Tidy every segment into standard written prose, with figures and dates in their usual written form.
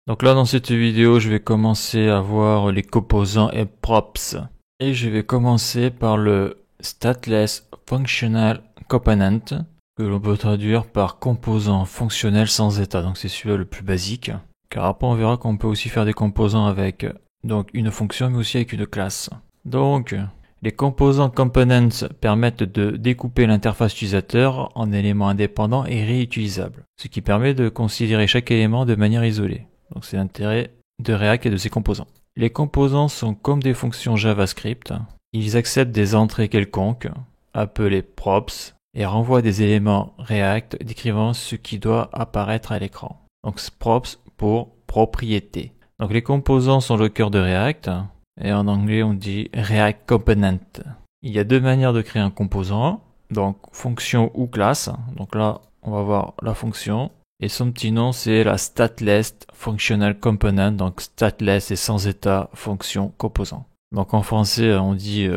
Donc là, dans cette vidéo, je vais commencer à voir les composants et props. Et je vais commencer par le Stateless Functional Component, que l'on peut traduire par composant fonctionnel sans état. Donc c'est celui-là le plus basique. Car après, on verra qu'on peut aussi faire des composants avec donc une fonction, mais aussi avec une classe. Donc, les composants components permettent de découper l'interface utilisateur en éléments indépendants et réutilisables, ce qui permet de considérer chaque élément de manière isolée. Donc c'est l'intérêt de React et de ses composants. Les composants sont comme des fonctions JavaScript. Ils acceptent des entrées quelconques, appelées props, et renvoient des éléments React décrivant ce qui doit apparaître à l'écran. Donc props pour propriété. Donc les composants sont le cœur de React, et en anglais on dit React Component. Il y a deux manières de créer un composant, donc fonction ou classe. Donc là on va voir la fonction. Et son petit nom, c'est la Stateless Functional Component. Donc stateless est sans état, fonction, composant. Donc en français, on dit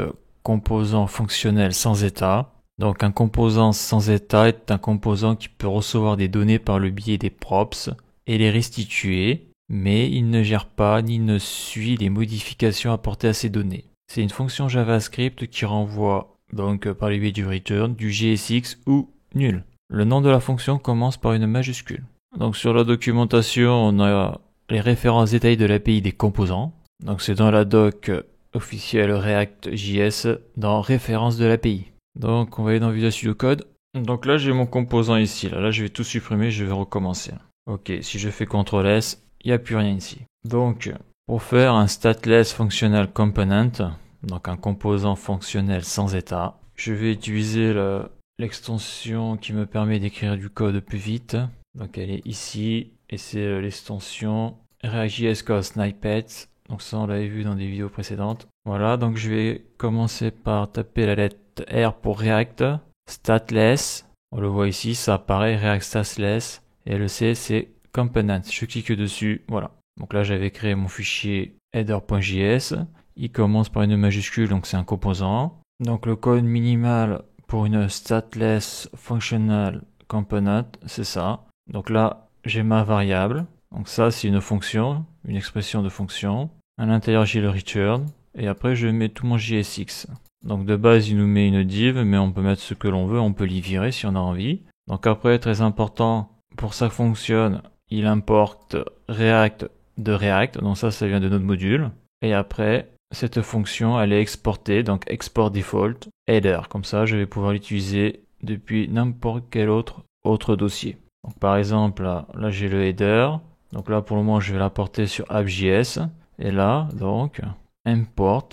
composant fonctionnel sans état. Donc un composant sans état est un composant qui peut recevoir des données par le biais des props et les restituer, mais il ne gère pas ni ne suit les modifications apportées à ces données. C'est une fonction JavaScript qui renvoie donc par le biais du return, du JSX ou nul. Le nom de la fonction commence par une majuscule. Donc sur la documentation, on a les références détaillées de l'API des composants. Donc c'est dans la doc officielle React.js dans référence de l'API. Donc on va aller dans Visual Studio Code. Donc là j'ai mon composant ici. Là je vais tout supprimer, je vais recommencer. Ok, si je fais CTRL S, il n'y a plus rien ici. Donc pour faire un Stateless Functional Component, donc un composant fonctionnel sans état, je vais utiliser l'extension qui me permet d'écrire du code plus vite. Donc elle est ici et c'est l'extension React.js Code Snippets. Donc ça on l'avait vu dans des vidéos précédentes. Voilà, donc je vais commencer par taper la lettre R pour React. Stateless, on le voit ici, ça apparaît React Stateless. Et le C c'est Component. Je clique dessus, voilà. Donc là j'avais créé mon fichier header.js. Il commence par une majuscule, donc c'est un composant. Donc le code minimal pour une Stateless Functional Component, c'est ça. Donc là, j'ai ma variable. Donc ça, c'est une fonction, une expression de fonction. À l'intérieur, j'ai le return. Et après, je mets tout mon JSX. Donc de base, il nous met une div, mais on peut mettre ce que l'on veut. On peut l'y virer si on a envie. Donc après, très important, pour que ça fonctionne, il importe React de React. Donc ça vient de notre module. Et après, cette fonction, elle est exportée, donc export default header. Comme ça, je vais pouvoir l'utiliser depuis n'importe quel autre dossier. Donc, par exemple, là j'ai le header. Donc là, pour le moment, je vais l'apporter sur app.js. Et là, donc, import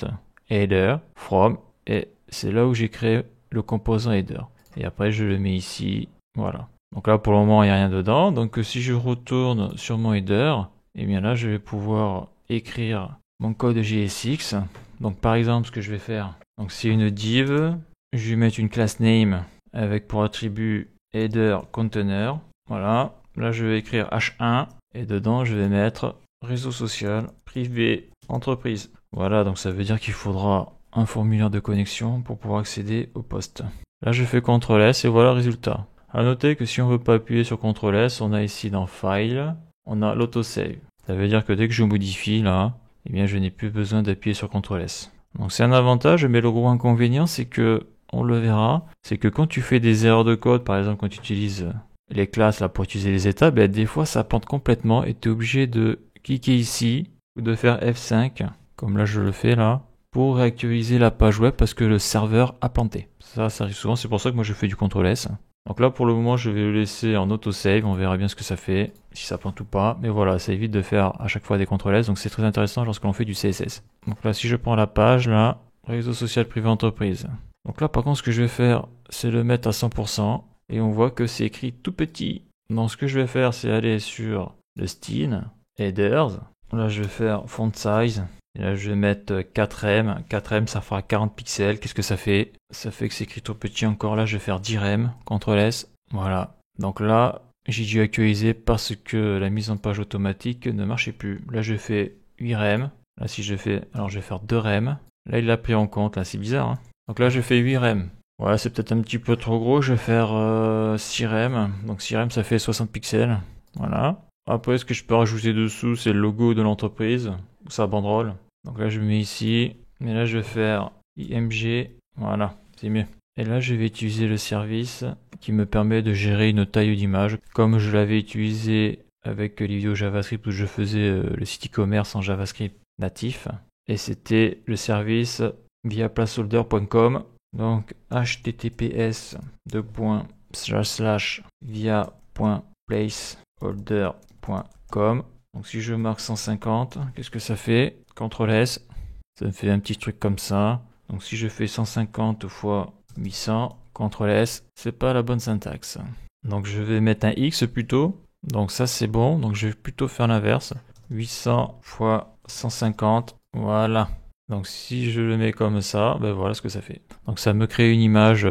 header from. Et c'est là où j'ai créé le composant header. Et après, je le mets ici. Voilà. Donc là, pour le moment, il n'y a rien dedans. Donc, si je retourne sur mon header, et bien là, je vais pouvoir écrire mon code JSX. Donc par exemple, ce que je vais faire, donc c'est une div, je vais mettre une class name avec pour attribut header container. Voilà, là je vais écrire H1 et dedans je vais mettre réseau social, privé, entreprise. Voilà, donc ça veut dire qu'il faudra un formulaire de connexion pour pouvoir accéder au poste. Là je fais CTRL S et voilà le résultat. À noter que si on veut pas appuyer sur CTRL S, on a ici dans File, on a l'autosave. Ça veut dire que dès que je modifie là, eh bien je n'ai plus besoin d'appuyer sur CTRL S. Donc c'est un avantage, mais le gros inconvénient c'est que, on le verra, c'est que quand tu fais des erreurs de code, par exemple quand tu utilises les classes là pour utiliser les états, ben, des fois ça plante complètement et tu es obligé de cliquer ici ou de faire F5, comme là je le fais là, pour réactualiser la page web parce que le serveur a planté. Ça arrive souvent, c'est pour ça que moi je fais du CTRL S. Donc là pour le moment je vais le laisser en autosave, on verra bien ce que ça fait, si ça plante ou pas, mais voilà, ça évite de faire à chaque fois des CTRL S, donc c'est très intéressant lorsque l'on fait du CSS. Donc là si je prends la page là, réseau social privé entreprise. Donc là par contre ce que je vais faire c'est le mettre à 100% et on voit que c'est écrit tout petit. Donc ce que je vais faire c'est aller sur le style, headers, là je vais faire font size. Et là, je vais mettre 4M. 4M, ça fera 40 pixels. Qu'est-ce que ça fait? Ça fait que c'est écrit trop petit encore. Là, je vais faire 10 CTRL S. Voilà. Donc là, j'ai dû actualiser parce que la mise en page automatique ne marchait plus. Là, je fais 8 Là, si je fais... Alors, je vais faire 2 Là, il l'a pris en compte. Là, c'est bizarre. Hein, donc là, je fais 8 Voilà, c'est peut-être un petit peu trop gros. Je vais faire 6 Donc 6 ça fait 60 pixels. Voilà. Après, ce que je peux rajouter dessous, c'est le logo de l'entreprise ou sa banderole. Donc là, je mets ici. Mais là, je vais faire IMG. Voilà, c'est mieux. Et là, je vais utiliser le service qui me permet de gérer une taille d'image, comme je l'avais utilisé avec les vidéos JavaScript où je faisais le site e-commerce en JavaScript natif. Et c'était le service via placeholder.com. Donc https://via.placeholder.com. Donc si je marque 150, qu'est-ce que ça fait? CTRL S, ça me fait un petit truc comme ça. Donc si je fais 150 fois 800, CTRL S, c'est pas la bonne syntaxe. Donc je vais mettre un X plutôt. Donc ça c'est bon. Donc je vais plutôt faire l'inverse. 800 fois 150. Voilà. Donc si je le mets comme ça, ben voilà ce que ça fait. Donc ça me crée une image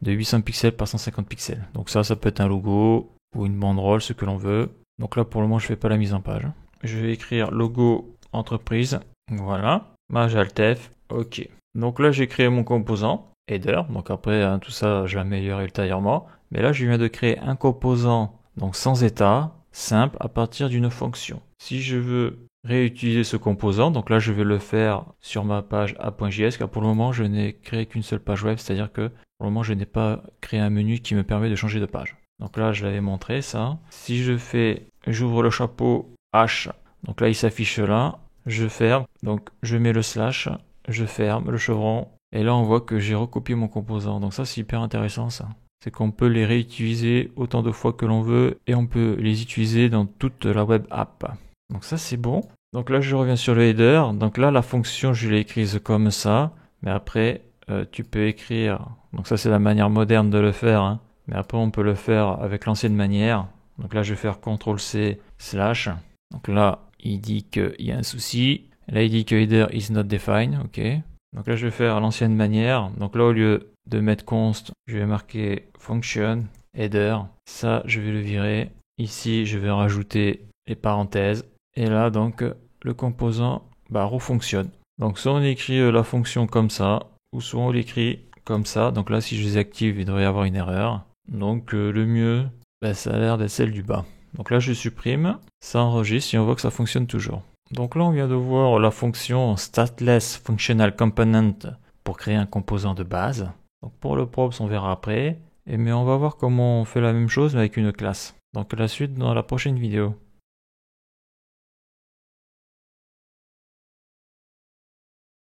de 800 pixels par 150 pixels. Donc ça peut être un logo ou une banderole, ce que l'on veut. Donc là pour le moment je fais pas la mise en page. Je vais écrire logo entreprise. Voilà. Maj Alt F. OK. Donc là j'ai créé mon composant header. Donc après tout ça je vais améliorer ultérieurement. Mais là je viens de créer un composant donc sans état, simple à partir d'une fonction. Si je veux réutiliser ce composant, donc là je vais le faire sur ma page app.js car pour le moment je n'ai créé qu'une seule page web, c'est-à-dire que pour le moment je n'ai pas créé un menu qui me permet de changer de page. Donc là je l'avais montré ça. Si je fais, j'ouvre le chapeau H, donc là il s'affiche là, je ferme, donc je mets le slash, je ferme le chevron et là on voit que j'ai recopié mon composant. Donc ça c'est hyper intéressant ça. C'est qu'on peut les réutiliser autant de fois que l'on veut et on peut les utiliser dans toute la web app. Donc ça c'est bon. Donc là je reviens sur le header. Donc là la fonction je l'ai écrite comme ça. Mais après tu peux écrire. Donc ça c'est la manière moderne de le faire. Hein. Mais après on peut le faire avec l'ancienne manière. Donc là je vais faire CTRL-C slash. Donc là il dit qu'il y a un souci. Là il dit que header is not defined. Ok. Donc là je vais faire l'ancienne manière. Donc là au lieu de mettre const, je vais marquer function header. Ça je vais le virer. Ici je vais rajouter les parenthèses. Et là, donc, le composant refonctionne. Donc, soit on écrit la fonction comme ça, ou soit on l'écrit comme ça. Donc là, si je les active, il devrait y avoir une erreur. Donc, le mieux, ça a l'air d'être celle du bas. Donc là, je supprime, ça enregistre et on voit que ça fonctionne toujours. Donc là, on vient de voir la fonction stateless functional component pour créer un composant de base. Donc pour le props, on verra après. Mais on va voir comment on fait la même chose mais avec une classe. Donc la suite dans la prochaine vidéo.